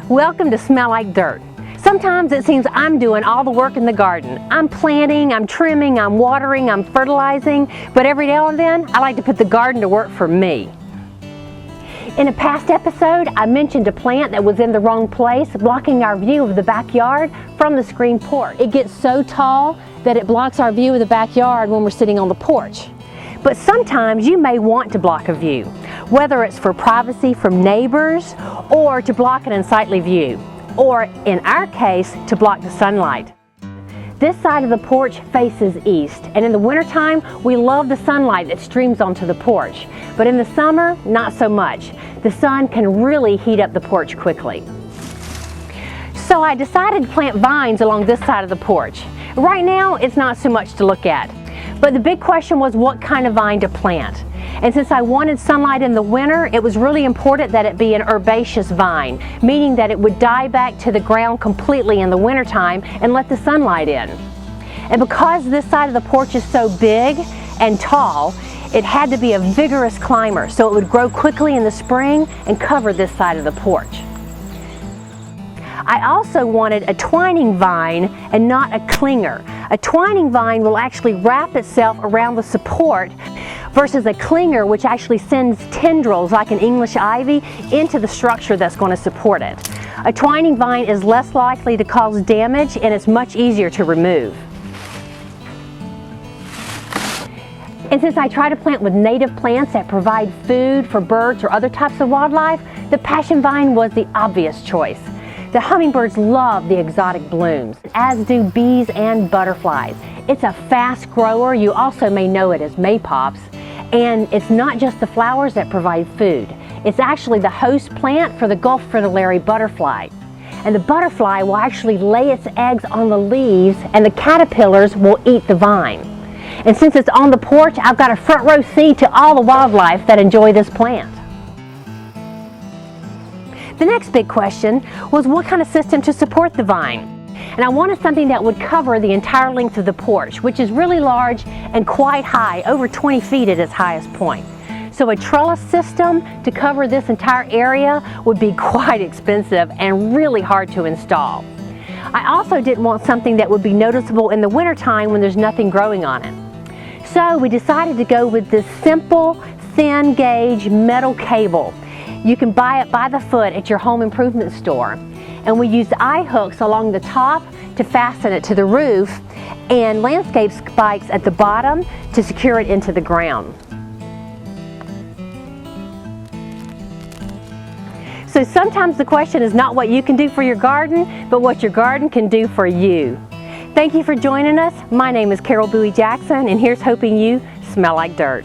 Welcome to Smell Like Dirt. Sometimes it seems I'm doing all the work in the garden. I'm planting, I'm trimming, I'm watering, I'm fertilizing, but every now and then I like to put the garden to work for me. In a past episode, I mentioned a plant that was in the wrong place, blocking our view of the backyard from the screen porch. It gets so tall that it blocks our view of the backyard when we're sitting on the porch. But sometimes you may want to block a view, whether it's for privacy from neighbors or to block an unsightly view, or in our case, to block the sunlight. This side of the porch faces east, and in the wintertime, we love the sunlight that streams onto the porch. But in the summer, not so much. The sun can really heat up the porch quickly. So I decided to plant vines along this side of the porch. Right now, it's not so much to look at. But the big question was what kind of vine to plant. And since I wanted sunlight in the winter, it was really important that it be an herbaceous vine, meaning that it would die back to the ground completely in the wintertime and let the sunlight in. And because this side of the porch is so big and tall, it had to be a vigorous climber, so it would grow quickly in the spring and cover this side of the porch. I also wanted a twining vine and not a clinger. A twining vine will actually wrap itself around the support versus a clinger, which actually sends tendrils like an English ivy into the structure that's going to support it. A twining vine is less likely to cause damage and it's much easier to remove. And since I try to plant with native plants that provide food for birds or other types of wildlife, the passion vine was the obvious choice. The hummingbirds love the exotic blooms, as do bees and butterflies. It's a fast grower. You also may know it as maypops. And it's not just the flowers that provide food. It's actually the host plant for the Gulf fritillary butterfly. And the butterfly will actually lay its eggs on the leaves and the caterpillars will eat the vine. And since it's on the porch, I've got a front row seat to all the wildlife that enjoy this plant. The next big question was what kind of system to support the vine. And I wanted something that would cover the entire length of the porch, which is really large and quite high, over 20 feet at its highest point. So a trellis system to cover this entire area would be quite expensive and really hard to install. I also didn't want something that would be noticeable in the wintertime when there's nothing growing on it. So we decided to go with this simple, thin gauge metal cable. You can buy it by the foot at your home improvement store. And we used eye hooks along the top to fasten it to the roof and landscape spikes at the bottom to secure it into the ground. So sometimes the question is not what you can do for your garden, but what your garden can do for you. Thank you for joining us. My name is Carol Bowie Jackson, and here's hoping you smell like dirt.